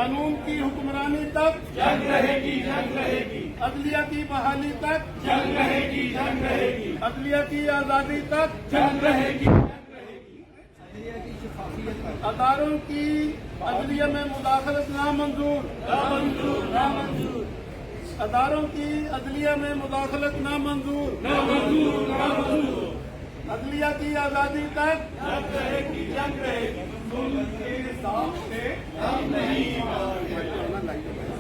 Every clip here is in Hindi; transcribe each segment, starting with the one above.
कानून की हुक्मरानी तक जंग रहेगी, जंग रहेगी। अदलिया की बहाली तक जंग रहेगी, जंग रहेगी। अदलिया की आज़ादी तक जंग रहेगी, जंग रहेगी। अदारों की अदलिया में मुदाखलत नामंजूर, नामंजूर, नामंजूर, अदारों की अदलिया में मुदाखलत नामंजूर, नामंजूर, नामंजूर। अदलिया की आज़ादी तक जंग रहेगी, जंग रहेगी। जुल्म के सामने हम नहीं मानते,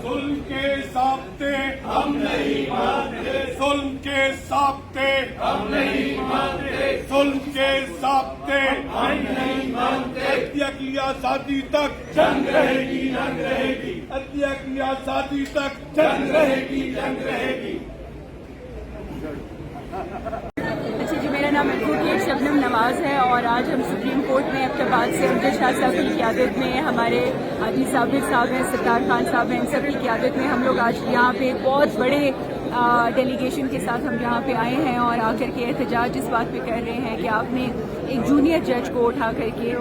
जुल्म के साब्ते हम नहीं मानते, जुल्म के साब्ते हम नहीं मानते, जुल्म के साब्ते हम नहीं मानते। अदलिया की आज़ादी तक जंग रहेगी, जंग रहेगी। अदलिया की आज़ादी तक जंग रहेगी, जंग रहेगी। अच्छा जी, मेरा नाम एडवोकेट शबनम नवाज है और आज हम सुप्रीम कोर्ट में अहमदाबाद से अमजद शाह साहब की क़यादत में, हमारे आदि साबिर साहब हैं, सरदार खान साहब हैं, इन सब की क़यादत में हम लोग आज यहाँ पे बहुत बड़े डेलीगेशन के साथ हम यहाँ पे आए हैं और आकर के एहतजाज इस बात पे कर रहे हैं कि आपने एक जूनियर जज को उठा करके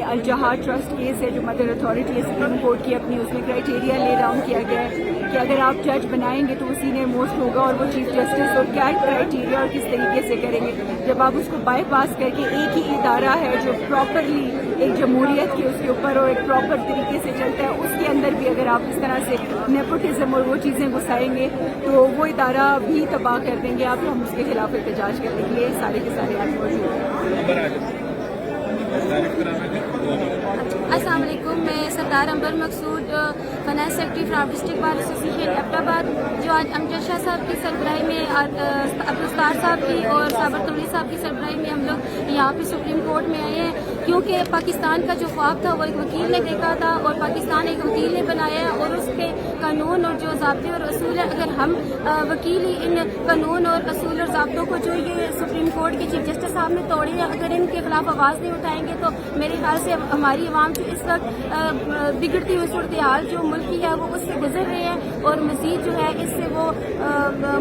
अल जहाद ट्रस्ट केस है जो मदर अथॉरिटी है सुप्रीम कोर्ट की, अपनी उसमें क्राइटेरिया ले डाउन किया गया है कि अगर आप जज बनाएंगे तो वो सीनियर मोस्ट होगा और वो चीफ जस्टिस, और क्या क्राइटेरिया और किस तरीके से करेंगे। जब आप उसको बाईपास करके एक ही इदारा है जो प्रॉपरली एक जमहूरियत के उसके ऊपर और एक प्रॉपर तरीके से चलता है, उसके अंदर भी अगर आप इस तरह से नेपोटिज्म और वो चीज़ें घुसाएंगे तो वो इदारा भी तबाह कर देंगे आप, तो हम उसके खिलाफ एहतजाज करने के लिए सारे के सारे आज मौजूद हैं। अस्सलाम वालेकुम, मैं Sardar Amber Maqsood, finance secretary from district bar association Abbottabad, जो आज अमजद शाह साहब की सरबराही में, अब्दुल साहब की और साबर तौली साहब की सरबराही में हम लोग यहाँ पे सुप्रीम कोर्ट में आए हैं, क्योंकि पाकिस्तान का जो ख्वाब था वो एक वकील ने देखा था और पाकिस्तान एक वकील ने बनाया है और उसके कानून और जो ज़ाब्ते और असूल है, अगर हम वकील ही इन कानून और असूल और ज़ाब्तों को जो ये सुप्रीम कोर्ट के चीफ जस्टिस साहब ने तोड़े हैं, अगर इनके खिलाफ आवाज़ नहीं उठाएंगे तो मेरे ख्याल से हमारी आवाम जो इस वक्त बिगड़ती हुई सूरत हाल जो मुल्क की है वो उससे गुजर रहे हैं और मजीद जो है इससे वो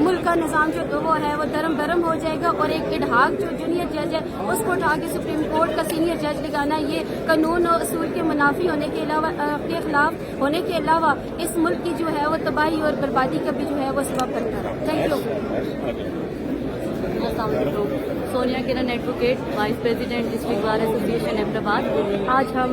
मुल्क का निज़ाम जो वो है वो दरम बरम हो जाएगा और एक इडहाक जो जूनियर जज है उसको उठा के सुप्रीम कोर्ट का सीनियर जज लगाना, ये कानून और असूल के मुनाफी होने के अलावा के खिलाफ होने के अलावा इस मुल्क की जो है वो तबाही और बर्बादी का भी जो है वो सबब बनता है। Thank you. Sonia Kiran advocate, vice president district bar association Ahmedabad. आज हम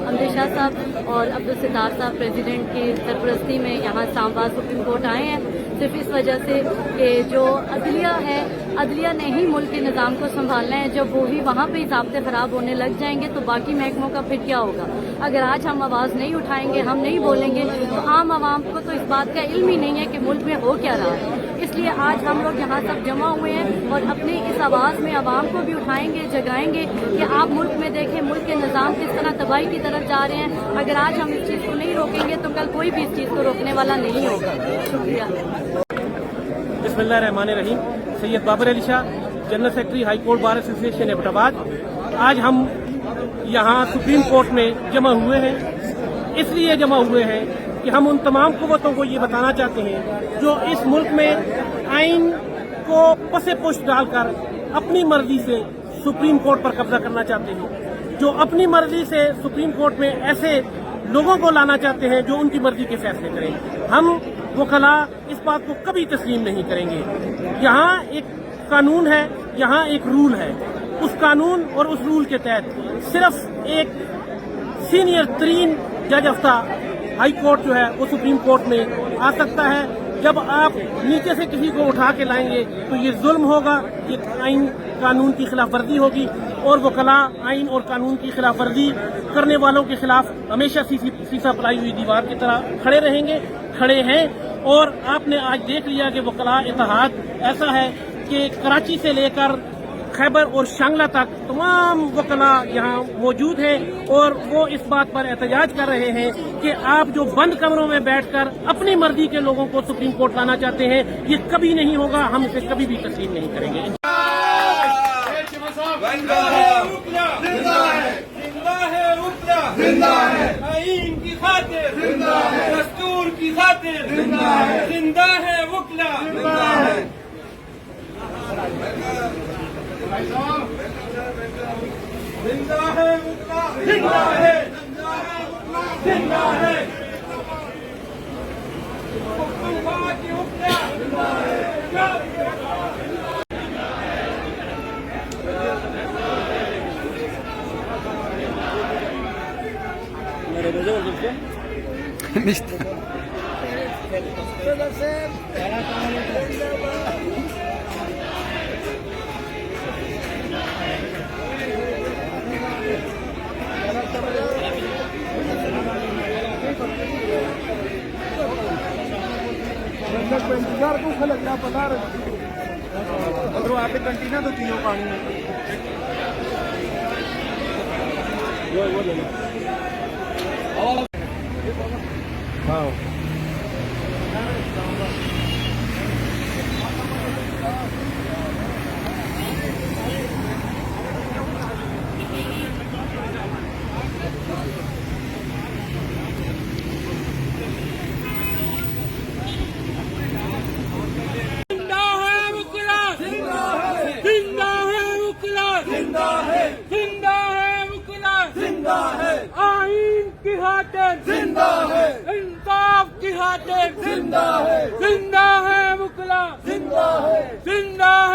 अमजद शाह साहब और अब्दुल सत्तार साहब प्रेसिडेंट की सरपरस्ती में यहाँ इस्लामाबाद सुप्रीम कोर्ट आए हैं, सिर्फ इस वजह से कि जो अदलिया है, अदलिया ने ही मुल्क के निज़ाम को संभालना है। जब वो ही वहाँ पे ज़ाब्ते ख़राब होने लग जाएंगे तो बाकी महकमों का फिर क्या होगा। अगर आज हम आवाज़ नहीं उठाएंगे, हम नहीं बोलेंगे तो आम आवाम को तो इस बात का इल्म ही नहीं है कि मुल्क में हो क्या रहा है। इसलिए आज हम लोग यहाँ सब जमा हुए हैं और अपनी इस आवाज़ में आवाम को भी उठाएंगे, जगाएंगे कि आप मुल्क में देखें मुल्क के निज़ाम किस तरह तबाही की तरफ जा रहे हैं। अगर आज हम इस चीज़ को नहीं रोकेंगे तो कल कोई भी इस चीज़ को रोकने वाला नहीं होगा। शुक्रिया। बिस्मिल्लाहिर्रहमानिर्रहीम। Syed Babar Ali Shah, general secretary high court bar association Ahmedabad. आज हम यहाँ सुप्रीम कोर्ट में जमा हुए हैं, इसलिए जमा हुए हैं कि हम उन तमाम कुव्वतों को ये बताना चाहते हैं जो इस मुल्क में आइन को पसे पुष्ट डालकर अपनी मर्जी से सुप्रीम कोर्ट पर कब्जा करना चाहते हैं, जो अपनी मर्जी से सुप्रीम कोर्ट में ऐसे लोगों को लाना चाहते हैं जो उनकी मर्जी के फैसले करें। हम वकला इस बात को कभी तस्लीम नहीं करेंगे। यहाँ एक कानून है, यहाँ एक रूल है, उस कानून और उस रूल के तहत सिर्फ एक सीनियर तरीन जज हफ्ता हाई कोर्ट जो है वो सुप्रीम कोर्ट में आ सकता है। जब आप नीचे से किसी को उठा के लाएंगे तो ये जुल्म होगा, ये आइन कानून की खिलाफ वर्जी होगी और वकला आइन और कानून की खिलाफ वर्जी करने वालों के खिलाफ हमेशा सीसा पलाई हुई दीवार की तरह खड़े रहेंगे, खड़े हैं। और आपने आज देख लिया कि वकला इत्तेहाद ऐसा है कि कराची से लेकर खैबर और शांगला तक तमाम वकला यहाँ मौजूद हैं और वो इस बात पर एहतजाज कर रहे हैं कि आप जो बंद कमरों में बैठकर अपनी मर्जी के लोगों को सुप्रीम कोर्ट लाना चाहते हैं, ये कभी नहीं होगा, हम इसे कभी भी तस्लीम नहीं करेंगे। आइन की खातिर, दस्तूर की खातिर, जिंदा है वकला, जिंदा है वकला, जिंदा है जिंदा है हुक्मरान की हुक्मरान जिंदा है इंतजार को खलकना पता आप कंटीना तो तीनों पानी में हाँ आईन की खातिर जिंदा है इंसाफ की खातिर जिंदा है मुकला जिंदा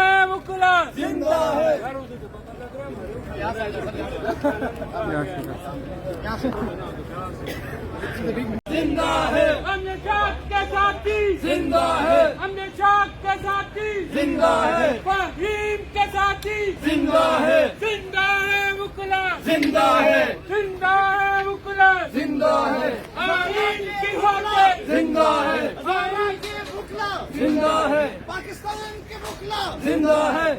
है मुकला जिंदा है जिंदा है हमने शाख के साथी जिंदा है हमने शाख के साथी जिंदा है फहीम के साथी जिंदा है मुकला जिंदा है मुकला जिंदा है आईन की खातिर जिंदा है आईन के मुकला जिंदा है पाकिस्तान के मुकला जिंदा है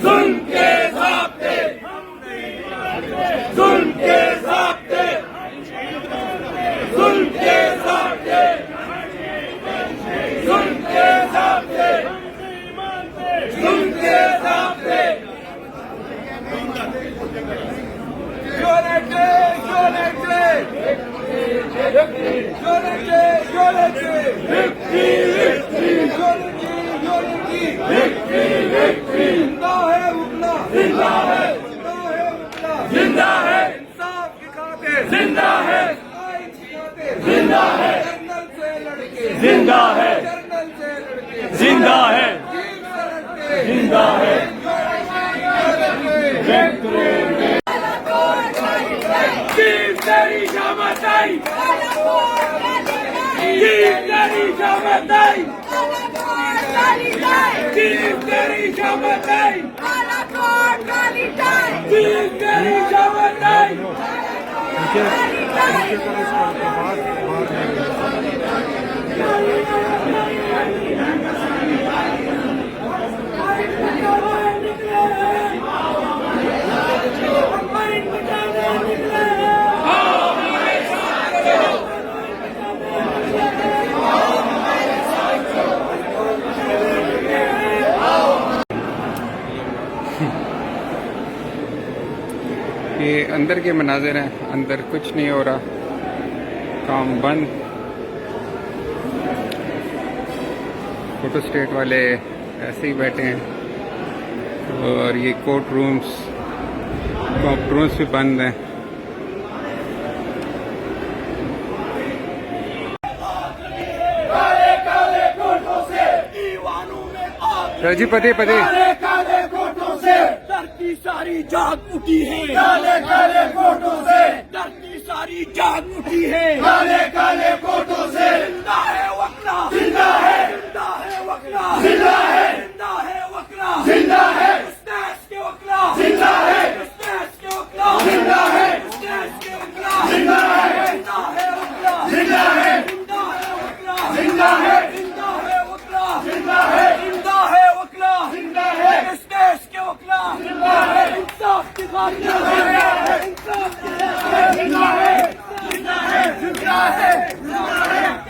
जुल्म के ज़ाब्ते जुल्म के ज़ाब्ते जुल्म के ज़ाब्ते जुल्म के ज़ाब्ते जुल्म के ज़ाब्ते जिंदा है इंसाफ की खातिर जिंदा है जिंदा है जर्नल से लड़के जिंदा है जर्नल से लड़के जिंदा है जिंदा है तेरी शामत आई तेरी शामत आई तेरी शामत आई तेरी शामत आई ये अंदर के मनाजिर हैं, अंदर कुछ नहीं हो रहा, काम बंद। फोटो स्टेट वाले ऐसे ही बैठे हैं और ये कोर्ट रूम्स भी बंद हैं। जी पते काले कोटों से डर की सारी जाग उठी है काले कोटों से डर की सारी जाग उठी है काले कोटों से जिंदा है वकला जिंदा है वकला जिंदा है वकला जिंदा है इस देश के वकला जिंदा है इस देश के वकला जिंदा है इस देश के वकला जिंदा है वकला जिंदा है वकला जिंदा है वकला जिंदा है वकला जिंदा है इस देश के वकला जिंदा है इंसाफ की खातिर इंसाफ की खातिर जिंदा है जिंदा है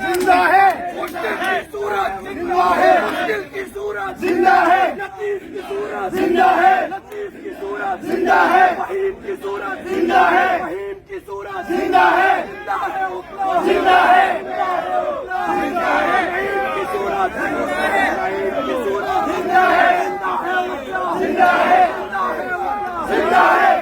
जिंदा है मुश्किल की सूरत जिंदा है मुश्किल की सूरत जिंदा है लतीफ की सूरत जिंदा है लतीफ की सूरत जिंदा है फहीम की सूरत जिंदा है फहीम की सूरत जिंदा है वकला जिंदा है वकला जिंदा है फहीम की सूरत फहीम की सूरत जिंदा है वकला जिंदा है जिंदा है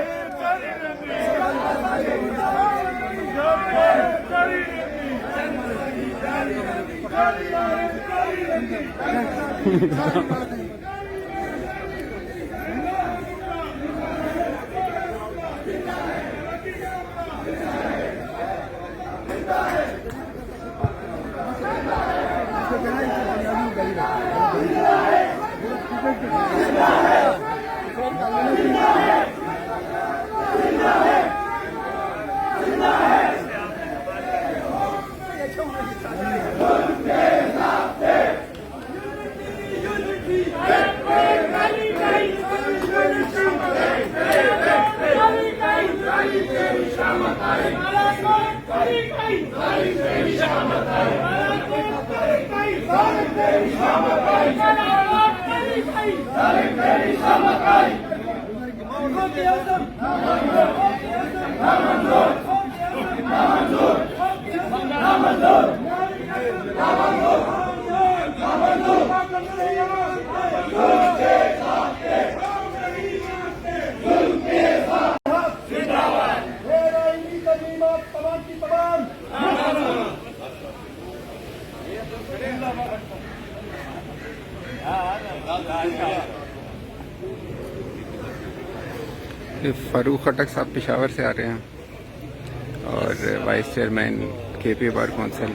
फारूक खटक साहब पेशावर से आ रहे हैं और vice chairman KP bar council.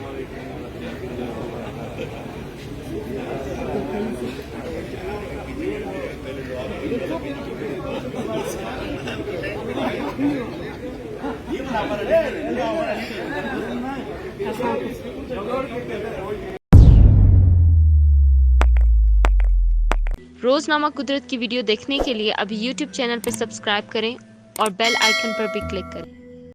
Roznama Qudrat की वीडियो देखने के लिए अभी YouTube चैनल पर सब्सक्राइब करें और बेल आइकन पर भी क्लिक करें।